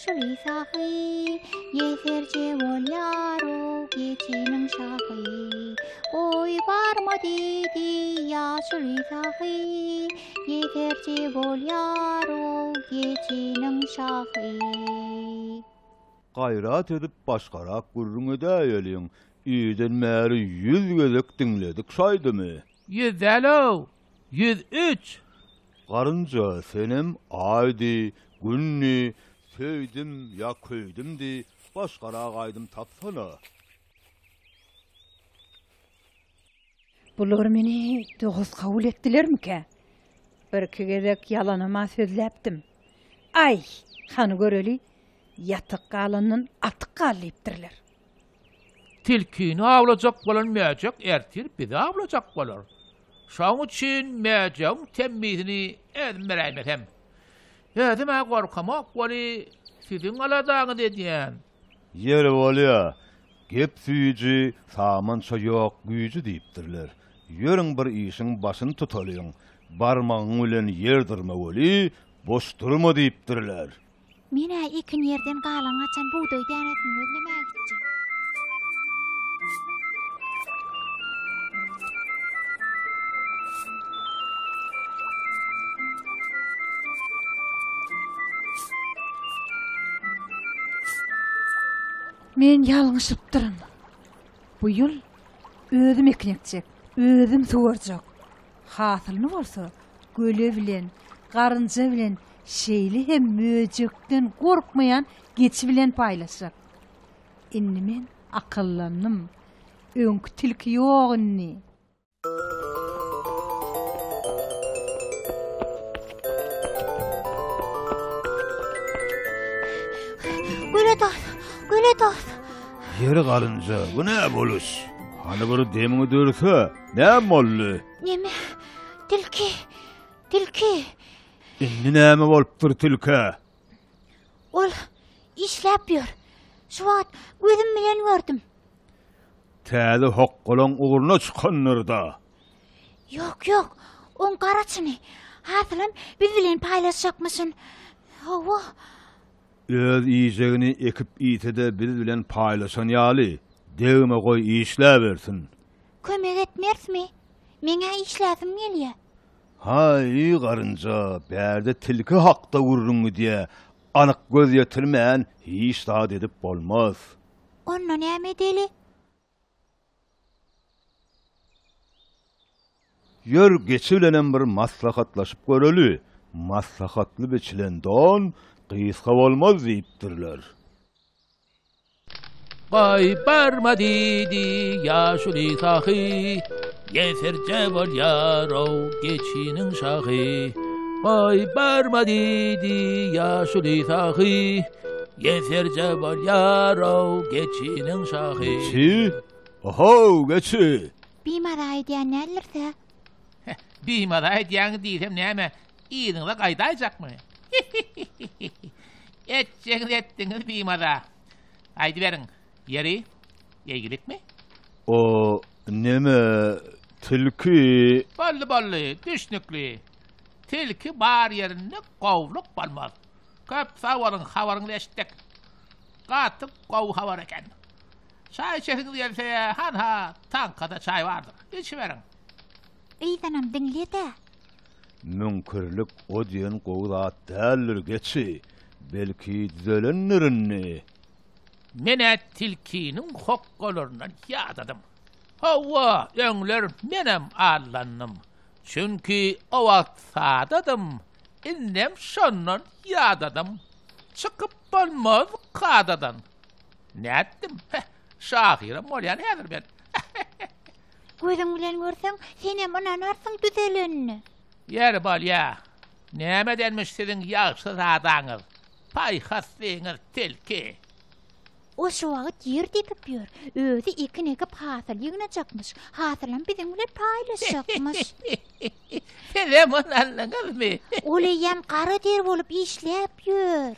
yaşlı sahi, yeterce ol yaro geçinin şahı. Oy barma dedi yaşlı sahi, yeterce ol yaro geçinin şahı. Gayrat edip başkarak gurrun edäýelin. İýden märi 100 gözek dinledik şaýdymy? 100 alo, 103. Garynja senem aýdy, günni, söýdim ya köýdimdi, başkarak aýdym tapsana. Bular meni doguz kabul etdilermi-ke? Bir gerek yalanyma sözläpdim. Ay, hany göreli, yatyk galanyň atyk galypdyrlar. Tilkini avlajak bolan mäjek ertir bizi avlajak bolar. Şoň üçin mäjem temmizini edmeräýmetem. Ýa-da gorkamak boli siziň aladaňy dedýän. Ýere bolýa, gep süýji, samança ýok, güýji diýipdirler. Ýöriň bir işiň başyny tutalyň, barmagyň bilen ýerdirme boli, boş durma diýipdirler. Mene ikin yerden galan açan buğday dänetini özlemäge gitjek. Men ýalňyşypdyryn. Bu ýyl özüm eknekjek, özüm suwarjak. Hasylyny bolsa, göle bilen, garynja bilen, şeýli hem möjekden gorkmaýan geçi bilen paýlaşjak. Inni men akyllannym. Öňkü tilki ýok inni. Göle dost. Ýeri garynja, bu näme boluş? Hany bir demini dörse, näme boldy? Neme? Tilki. Indi näme bolupdyr tilke? Ol işläpýär. Şu wagt gözüm bilen gördüm. Täze hoqqolan uguruna çykanlarda. Yok. On garaçyny. Hasylym biz bilen paýlaşjakmyşyn. Hawa. Öz ýyjegini ekip ýitede biz bilen paýlaşan ýaly. Degime goý işläbersin. Kömek etmersmi? Meňe işläsim gelýär. Hay garynja, bärde tilki hakda gurrun diye anyk göz ýetirmän hiç daha edip bolmaz. Onda näme edeli? Ýör geçilenem bir maslahatlaşyp göreli. Maslahatly biçilenden gysga bolmaz diýipdirler. Ay barma dedi yaşlı sahi, yeterce bol yaro geçinin şahı. Ay barma dedi yaşlı sahi, yeterce bol yaro geçinin şahı. Çi? Oho, geçi. Bimara edýän nälerse? Bimara edýän diýsem näme? İýdiňle gaýdaýjakmy? Etjeňiz etdiňiz bimara. Aýdy beriň. Yeri, yegilikmi? O neme tilki? Ballı, düşnükli. Tilki bar yerinde qowluk bolmaz. Köp hawaryň eşitdik. Gatyp qow hawar eken. Çay içesiňiz gelse, ha, tankada çay bardyr. İçiberiň. Eýdanam diňlede. Münkürlük o diýen gowda däldir geçi. Belki düzelenlerini. Mene tilkinin hoqqolarından ýadadım. Hawa, öňler menem allannym. Çünki o wagt sadadım. Innem şondan ýadadım. Çykyp bolmaz kadadan. Näetdim? Şahira bolýan häzir ben. Gözüň bilen görseň, senem ananarsyň düzelenini. Ýer bolýa. Näme denmiş siziň ýagşy zadaňyz? Paýhaslyňyz tilki. O şu wagt yer depip ýör. Özü ikin ekip hasyl ýygnajakmyş. Hasylym biziň bilen paýlaşjakmyş. Senem ananlyňyzmy? Oleýem gara der bolup işläp ýör.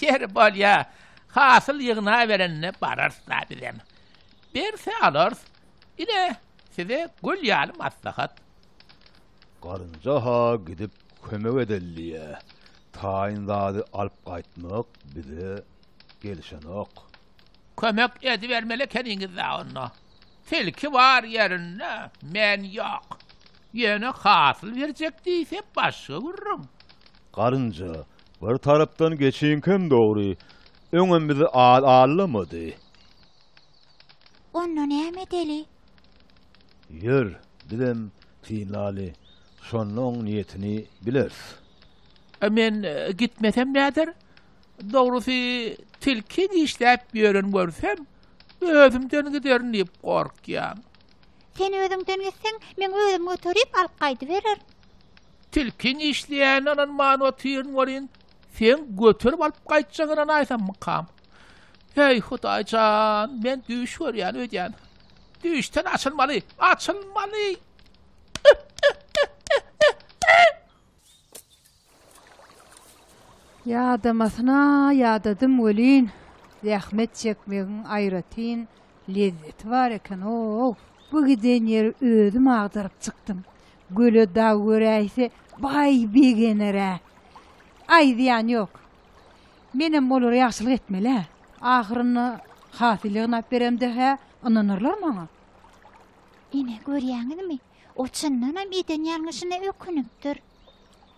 Yer bolýa. Hasyl ýygna berenne bararsa bilem. Berse alars. Ine size gül ýaly maslahat. Garynja ha gidip kömek edelliye. taýyn zady alyp gaýtmak bize gelişen ok. Kömek edivermeli keniňiz ona. Tilki var yerine, men yok. Yine hasıl verecek diýse başga görürüm. Garynja, bir tarapdan geçiňken dogry, öňem bizi allamady. Onu näme edeli? Yer, bilem, finali, şonnoň niýetini bilersiz. Men gitmesem näder? Dogrusy tilki işläp ýören görsem, özümden giderin diýip gorkýan. Sen özüňden gitseň, men özüm götürip alyp gaýdy berer. Tilkin işleyen anan manu tiyirn varin, sen götürüp alıp gaýtjagyna aýsam mykam. Hey Hudaýjan, men düş görýän ödýän. Düşten açılmaly, açılmaly. Ýadamasına ýadadım welin. Zähmet çekmegiň aýratyn lezzeti bar eken. Bu giden ýer özüm agdaryp çykdym. Göle daw göräýse bay begenere. Aýdýan ýok. Menem bolar ýaşylyk etmeli. Ahyryny hasylygyny ap beremde ha, ananarlar maňa. Ine görýäňizmi? O çyndanam eden ýalňyşyna ökünipdir.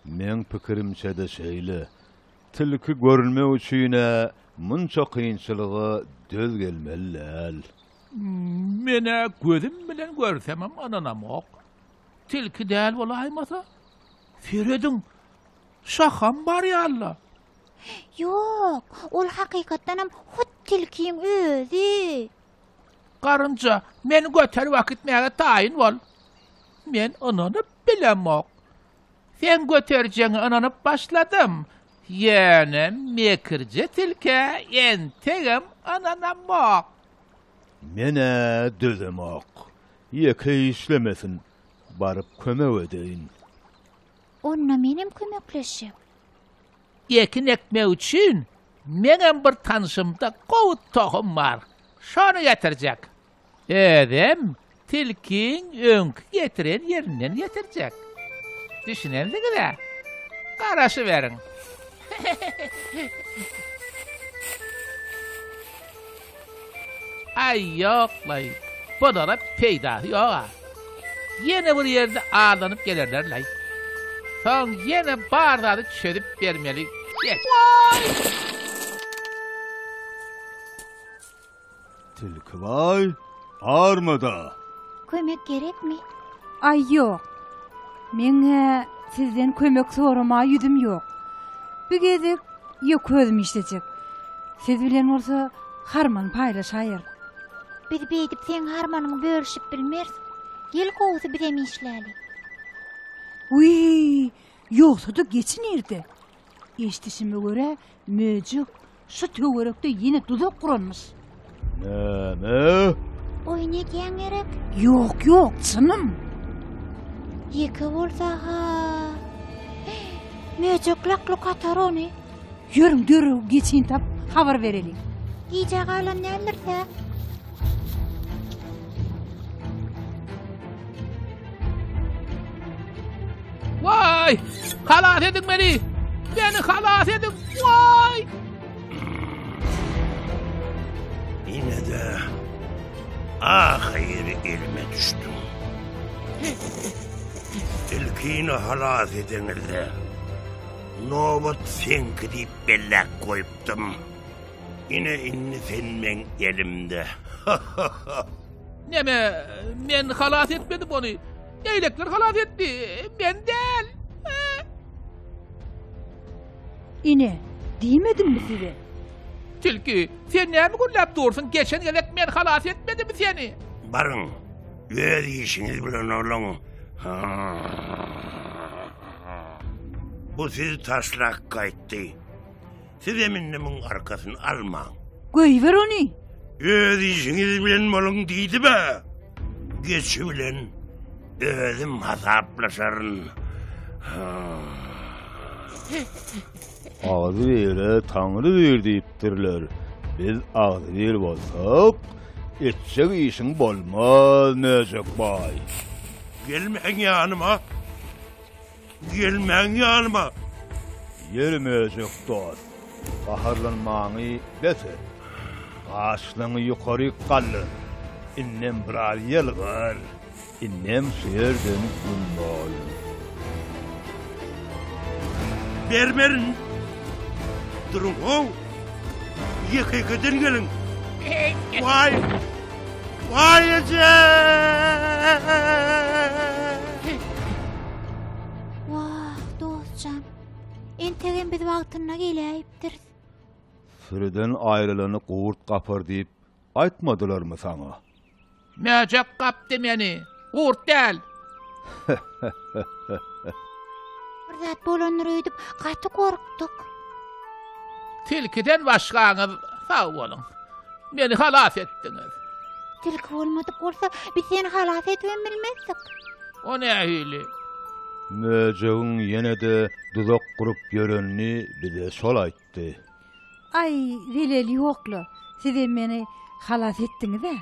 Men pikirimçe de şeýle. Tilki görülmek üçine munça kıyınçılığı döl gelmeliler. Mene gözüm bilen görsemem ananam ok. Tilki däl bolaýmasa, Feredin şaham bar ýalla. Yok, ol hakykatdanam hut tilkiň özü. Garynja, men götürüp akitmäge taýyn bol. Men anany bilemok. Sen götürjeňi ananyp başladym. Ýene mekirje tilke entegem ananamok. Mene dözemek. Ýeke işlemesin. Barıp kömek edeýin. Onna menem kömekleşip. Ekin ekmek üçin menem bir tanışymda gowut tohum bar. Şonu getirjek. Edem tilkiň öňkü getiren ýerinden getirjek. Düşünendigile. Garaşy beriň. Ay yoklay. Bodara peýda ýok. Yine bir ýerde ağlanıp gelirler lay. Son yine bardağı çözüp vermeli. Geç. Tilki vay, armada. Kömek gerekmi? Ay ýok. Meňe sizden kömek sorama ýüzüm ýok. Bir gezek ýok özüm işlejek. Siz bilen bolsa harman paýlaşaýar. Bir beýdip sen harmanyňy bölüşip bilmersiň. Gel gowsy birem işläli. Uy, ýoksa da geçinirdi. Eşdişime göre möjük şu töwerekde ýene tuzak kuranmış. Näme? Oýnaýan gerek. Ýok, çynım. Ýeke bolsa ha. Möjük lakly katarony. Ýörüň dörew geçin tap habar berelik. Giýje galan nälerse. Vay! Halas edin beni! Beni halas edin! Vay! Yine de ahir elime düştüm. Tilkini halas edenle nobat senki deyip bellek koyuptum. Yine inni senmen elimde. Neme, men halas etmedim onu. Eylekler halas etti. Ben değil. Ine, diýmedim mi size? Tilki, sen näme gürläp dursun? Geçen gelek men halas etmedim mi seni? Barın, öz işiniz bilen olun. Bu sizi taşlak kayıttı. Siz eminnemin arkasını alma. Göýber onu. Öz işiniz bilen olun deydi be. Geçi bilen özüm hasaplaşarın. Ağzı vere Tanrı ver diýipdirler. Biz ağzı ver bolsak, etjek işiň bolmaz Möjük baý. Gelmeň ýanyma. Gelmeň ýanyma. Yermeyecek dost. Qaharlanmaňy bese. Başlaňy ýokary gallyn. Innem birar ýel var. Innem şeýerden gülmol. Bermerin. Durun o. Yıkıkıdın gelin. Vay. Vay ece. Wah, dostcan. Entegen biz wagtyna gelýärdir. Süreden aýrylany gurt gapar diýip aýtmadylarmy saňa? Mäjek gapdy meni. Gurt däl. Bir zat bolanary öýdüp gaty gorkdyk. Tilkiden başgaňyz sag bolun. Meni halas etdiňiz. Tilki bolmady bolsa biz seni halas etmem bilmezdik. O nähili? Möjegiň ýene-de duzak gurup ýörenini bize şol aýtdy. Ay, veleli ýokla. Siz meni halas etdiňiz-de.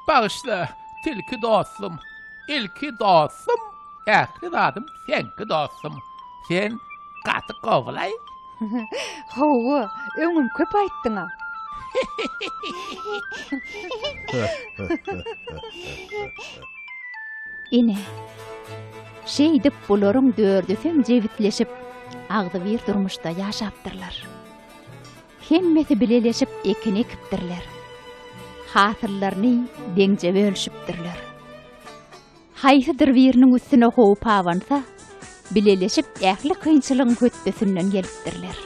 Bağışla, tilki dostum. İlki dostum. Ähli zadım senki dostum. Sen gaty gowlay. Hawa, öňüm köp aýtdyňa. Ine. Şeýdip bularyň dördüsem jewitleşip agdy bir durmuşda ýaşapdyrlar. Hemmesi bileleşip ekini ekipdirler. Hatırlaryny deňje bölüşipdirler. Haýsydyr biriniň üstüne howup awansa, bileleşip ähli kynçylygyň hötdesinden gelipdirler.